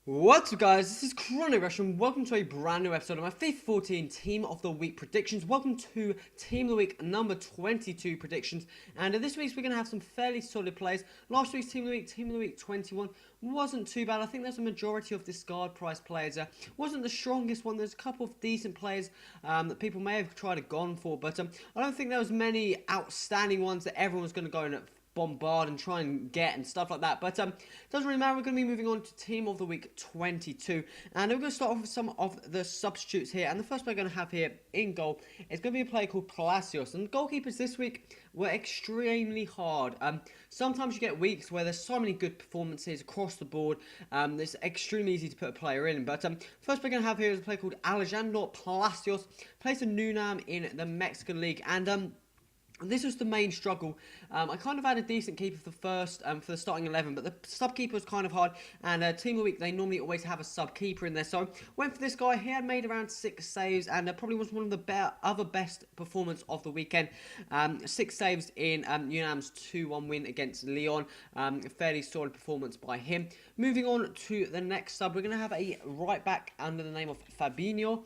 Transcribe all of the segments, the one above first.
What's up guys, this is Chronorush and welcome to a brand new episode of my FIFA 14 Team of the Week predictions. Welcome to Team of the Week number 22 predictions, and this week's we're going to have some fairly solid players. Last week's Team of the Week 21 wasn't too bad. I think there's a majority of discard price players. Wasn't the strongest one. There's a couple of decent players that people may have tried to gone for, but I don't think there was many outstanding ones that everyone was going to go and bombard and try and get and stuff like that. But doesn't really matter. We're going to be moving on to Team of the Week 22, and we're going to start off with some of the substitutes here. And the first player we're going to have here in goal is going to be a player called Palacios. And goalkeepers this week were extremely hard. Sometimes you get weeks where there's so many good performances across the board. It's extremely easy to put a player in. But first we're going to have here is a player called Alejandro Palacios. Plays for Nunam in the Mexican League, and this was the main struggle. I kind of had a decent keeper for the starting 11, but the sub keeper was kind of hard. And Team of the Week, they normally always have a sub keeper in there, so went for this guy. He had made around 6 saves, and probably was one of the best performance of the weekend. 6 saves in Unam's 2-1 win against Leon. Fairly solid performance by him. Moving on to the next sub, we're going to have a right back under the name of Fabinho.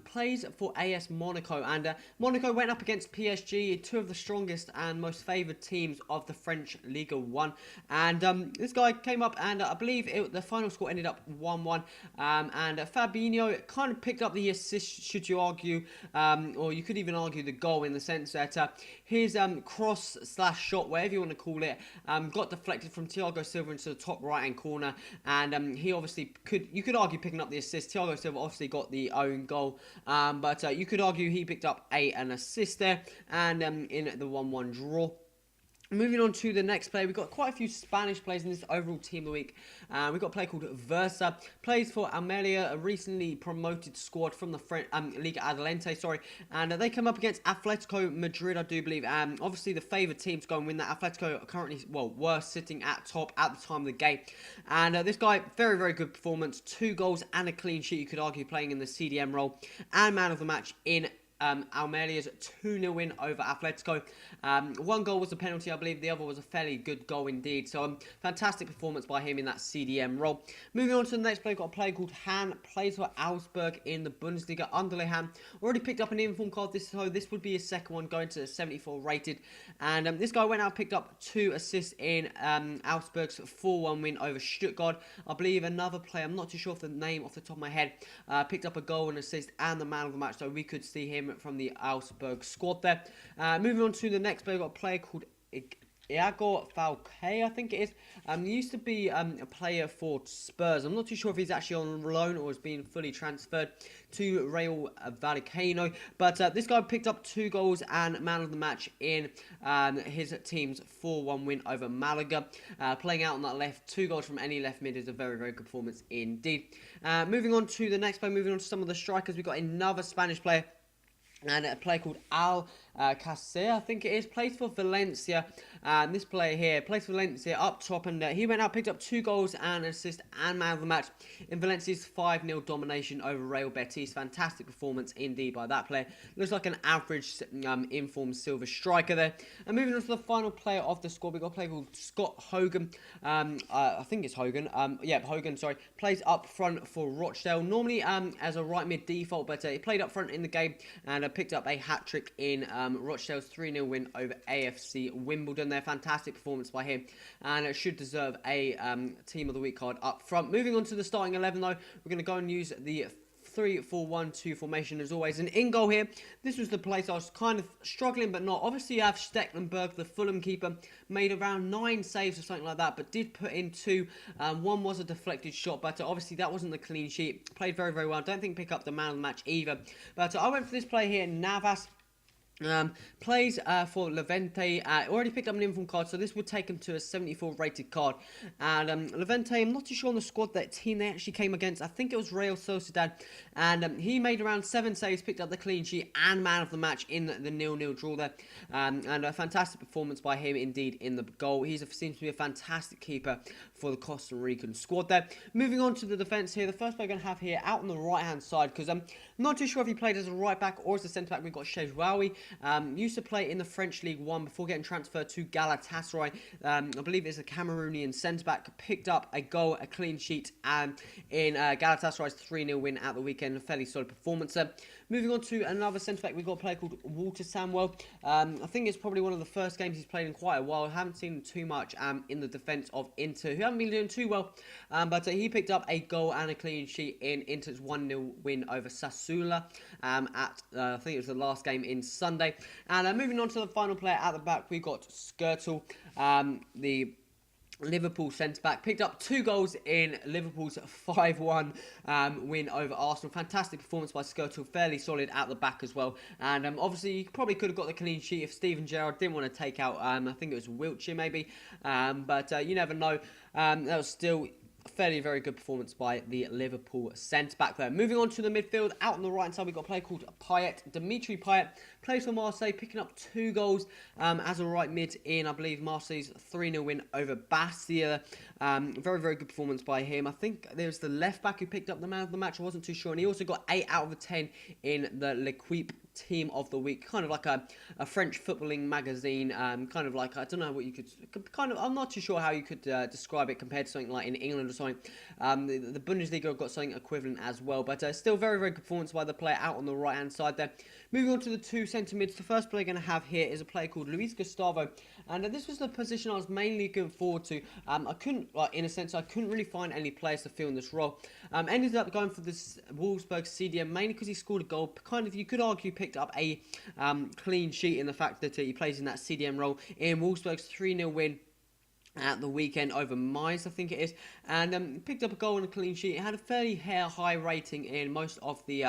Plays for AS Monaco, and Monaco went up against PSG, two of the strongest and most favoured teams of the French Ligue 1. And this guy came up, and I believe the final score ended up 1-1. And Fabinho kind of picked up the assist, should you argue, or you could even argue the goal, in the sense that his cross/shot, whatever you want to call it, got deflected from Thiago Silva into the top right-hand corner, and he obviously you could argue picking up the assist. Thiago Silva obviously got the own goal, but you could argue he picked up an assist there, and in the 1-1 draw. Moving on to the next player, we've got quite a few Spanish players in this overall Team of the Week. We've got a player called Versa, plays for Almeria, a recently promoted squad from the French Liga Adelante, and they come up against Atletico Madrid, I do believe. Obviously the favoured team to go and win that. Atletico are currently, were sitting at top at the time of the game, and this guy, very, very good performance, 2 goals and a clean sheet, you could argue, playing in the CDM role, and man of the match in Almeria's 2-0 win over Atletico. 1 goal was a penalty, I believe. The other was a fairly good goal indeed. So, fantastic performance by him in that CDM role. Moving on to the next player, got a player called Han. Plays for Augsburg in the Bundesliga. Underlay Han. Already picked up an inform card. So this would be his second one, going to 74 rated. And this guy went out and picked up 2 assists in Augsburg's 4-1 win over Stuttgart. I believe another player, I'm not too sure of the name off the top of my head, picked up a goal and assist and the man of the match. So we could see him from the Augsburg squad there. Moving on to the next player, got a player called Iago Falque, I think it is. He used to be a player for Spurs. I'm not too sure if he's actually on loan or has been fully transferred to Real Vallecano. But this guy picked up 2 goals and man of the match in his team's 4-1 win over Malaga. Playing out on that left, 2 goals from any left mid is a very, very good performance indeed. Moving on to the next player, moving on to some of the strikers, we've got another Spanish player, and a player called Alcacer, I think it is, plays for Valencia. This player here plays for Valencia up top, and he went out, picked up 2 goals and an assist and man of the match in Valencia's 5-0 domination over Real Betis. Fantastic performance indeed by that player. Looks like an average informed silver striker there. And moving on to the final player of the squad, we've got a player called Scott Hogan. I think it's Hogan. Hogan, sorry. Plays up front for Rochdale. Normally as a right mid default, but he played up front in the game and picked up a hat-trick in Rochdale's 3-0 win over AFC Wimbledon there. Fantastic performance by him, and it should deserve a Team of the Week card up front. Moving on to the starting 11 though, we're going to go and use the 3-4-1-2 formation as always. And in goal here, this was the place I was kind of struggling, but not. Obviously, you have Stecklenburg, the Fulham keeper, made around 9 saves or something like that, but did put in 2. One was a deflected shot, but obviously that wasn't the clean sheet. Played very, very well. Don't think pick up the man of the match either. But I went for this player here, Navas. Plays for Levante. Already picked up an inform card, so this would take him to a 74 rated card. And Levante, I'm not too sure on the squad that team they actually came against. I think it was Real Sociedad, and he made around 7 saves, picked up the clean sheet and man of the match in the 0-0 draw there. And a fantastic performance by him indeed in the goal. He seems to be a fantastic keeper for the Costa Rican squad there. Moving on to the defence here, the first player we're going to have here out on the right hand side, because I'm not too sure if he played as a right back or as a centre back. We've got Shejwawi. Used to play in the French League 1 before getting transferred to Galatasaray. I believe it's a Cameroonian centre-back. Picked up a goal, a clean sheet in Galatasaray's 3-0 win at the weekend. A fairly solid performance. Moving on to another centre-back, we've got a player called Walter Samuel. I think it's probably one of the first games he's played in quite a while. I haven't seen him too much in the defence of Inter, who haven't been doing too well. But he picked up a goal and a clean sheet in Inter's 1-0 win over Sassuolo I think it was the last game in Sunday. And moving on to the final player at the back, we've got Skirtle, the Liverpool centre-back. Picked up 2 goals in Liverpool's 5-1 win over Arsenal. Fantastic performance by Skirtle. Fairly solid at the back as well. And obviously, you probably could have got the clean sheet if Steven Gerrard didn't want to take out, I think it was Wiltshire maybe. But you never know. That was still a fairly very good performance by the Liverpool centre-back there. Moving on to the midfield, out on the right side, we've got a player called Payet. Dimitri Payet plays for Marseille, picking up 2 goals as a right mid in, I believe, Marseille's 3-0 win over Bastia. Very, very good performance by him. I think there's the left-back who picked up the man of the match. I wasn't too sure. And he also got 8 out of 10 in the L'Equipe Team of the Week, kind of like a French footballing magazine, kind of like, I don't know what you could, kind of, I'm not too sure how you could describe it compared to something like in England or something. The Bundesliga have got something equivalent as well, but still very, very good performance by the player out on the right hand side there. Moving on to the 2 centre mids, the first player going to have here is a player called Luis Gustavo, and this was the position I was mainly looking forward to. I couldn't, in a sense, I couldn't really find any players to fill in this role. Ended up going for this Wolfsburg CDM mainly because he scored a goal. Kind of, you could argue, picked up a clean sheet in the fact that he plays in that CDM role in Wolfsburg's 3-0 win at the weekend over Mainz, I think it is, and picked up a goal and a clean sheet. It had a fairly high rating in most of the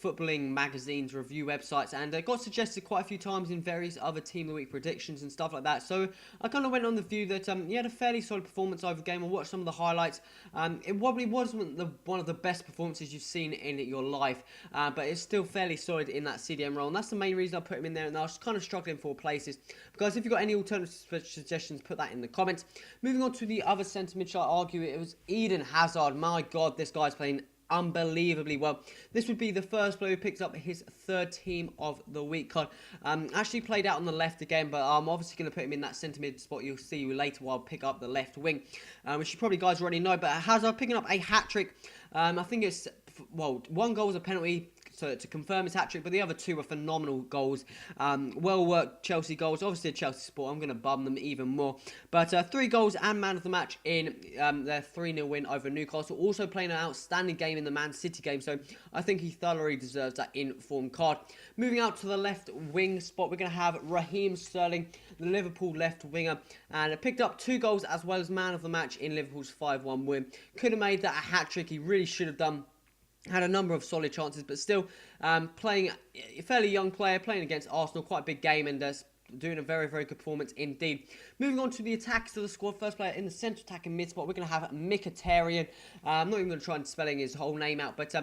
footballing magazines, review websites, and got suggested quite a few times in various other Team of the Week predictions and stuff like that. So I kind of went on the view that he had a fairly solid performance over the game. I watched some of the highlights. It probably wasn't one of the best performances you've seen in your life, but it's still fairly solid in that CDM role, and that's the main reason I put him in there. And I was kind of struggling for places. Guys, if you've got any alternative suggestions, put that in the comments. Moving on to the other centre mid, shall I argue it was Eden Hazard. My God, this guy's playing unbelievably well. This would be the first player who picks up his 3rd Team of the Week card. Actually played out on the left again, but I'm obviously going to put him in that centre mid spot. You'll see later while I'll pick up the left wing, which you probably guys already know. But Hazard picking up a hat-trick. I think it's, well, 1 goal was a penalty, so to confirm his hat-trick, but the other 2 were phenomenal goals. Well-worked Chelsea goals. Obviously a Chelsea support, I'm going to bum them even more. But 3 goals and man of the match in their 3-0 win over Newcastle. Also playing an outstanding game in the Man City game, so I think he thoroughly deserves that in-form card. Moving out to the left wing spot, we're going to have Raheem Sterling, the Liverpool left winger, and picked up 2 goals as well as man of the match in Liverpool's 5-1 win. Could have made that a hat-trick, he really should have done. Had a number of solid chances, but still playing a fairly young player, playing against Arsenal, quite a big game, and doing a very, very good performance indeed. Moving on to the attacks of the squad. First player in the centre attacking mid spot, we're going to have Mkhitaryan. I'm not even going to try and spelling his whole name out, but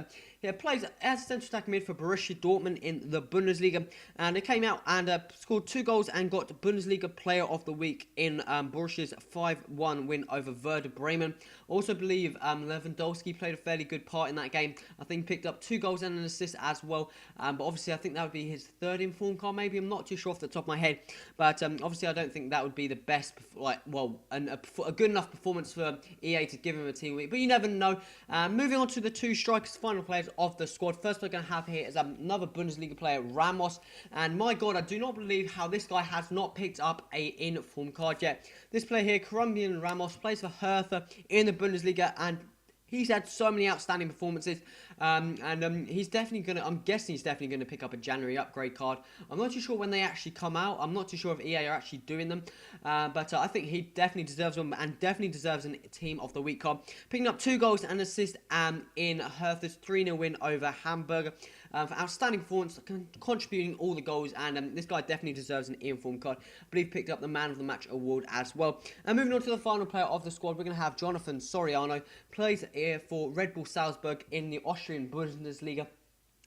he plays as centre attacking mid for Borussia Dortmund in the Bundesliga, and he came out and scored 2 goals and got Bundesliga Player of the Week in Borussia's 5-1 win over Werder Bremen. Also believe Lewandowski played a fairly good part in that game. I think he picked up 2 goals and an assist as well, but obviously I think that would be his 3rd inform card maybe. I'm not too sure off the top of my head, but obviously I don't think that would be the best, a good enough performance for EA to give him a team week, but you never know. Moving on to the 2 strikers, final players of the squad. First we're going to have here is another Bundesliga player, Ramos, and my God, I do not believe how this guy has not picked up a in-form card yet. This player here, Colombian Ramos, plays for Hertha in the Bundesliga, and he's had so many outstanding performances, and he's definitely going to, I'm guessing he's definitely going to pick up a January upgrade card. I'm not too sure when they actually come out. I'm not too sure if EA are actually doing them, but I think he definitely deserves one, and definitely deserves a Team of the Week card. Picking up 2 goals and an assist in Hertha's 3-0 win over Hamburg. For outstanding performance, contributing all the goals, and this guy definitely deserves an inform card. I believe picked up the Man of the Match award as well. And moving on to the final player of the squad, we're going to have Jonathan Soriano, plays here for Red Bull Salzburg in the Austrian Bundesliga.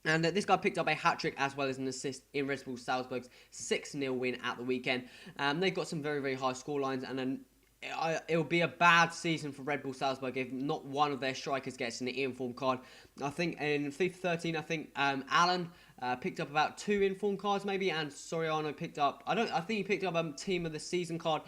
And this guy picked up a hat-trick as well as an assist in Red Bull Salzburg's 6-0 win at the weekend. They've got some very, very high score lines, and it'll be a bad season for Red Bull Salzburg if not one of their strikers gets an inform card. I think in FIFA 13, I think Alan picked up about 2 inform cards maybe, and Soriano picked up, I think he picked up a team of the season card.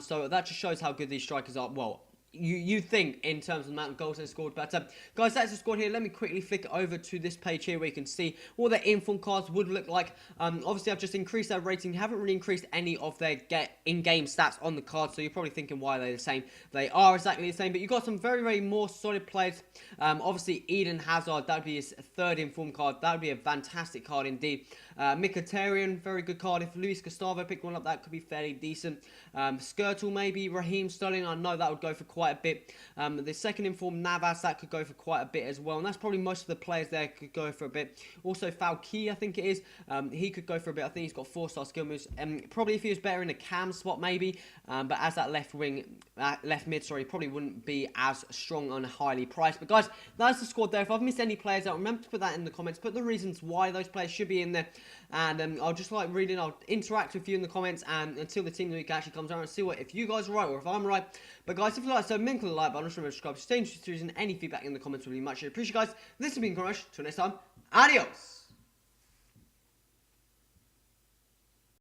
So that just shows how good these strikers are. Well, you think in terms of the amount of goals they scored. But guys, that's the squad here. Let me quickly flick over to this page here where you can see what their inform cards would look like. Obviously, I've just increased their rating. Haven't really increased any of their in-game stats on the card, so you're probably thinking why they're the same. They are exactly the same, but you've got some very, very more solid players. Obviously, Eden Hazard, that would be his 3rd inform card. That would be a fantastic card indeed. Mkhitaryan, very good card. If Luis Gustavo picked one up, that could be fairly decent. Skirtle maybe, Raheem Sterling, I know that would go for quite a bit. The 2nd inform Navas, that could go for quite a bit as well, and that's probably most of the players there could go for a bit. Also Falki, I think it is, he could go for a bit. I think he's got 4-star skill moves. Probably if he was better in the cam spot maybe, but as that left mid, sorry, probably wouldn't be as strong and highly priced. But guys, that's the squad there. If I've missed any players out, remember to put that in the comments, put the reasons why those players should be in there, and I'll just like reading, I'll interact with you in the comments, and until the team of the week actually comes out, and see what if you guys are right or if I'm right. But guys, if you like, so click the like button, remember to subscribe, stay interested, and any feedback in the comments would be much appreciated, guys. This has been Crush. Till next time, adios.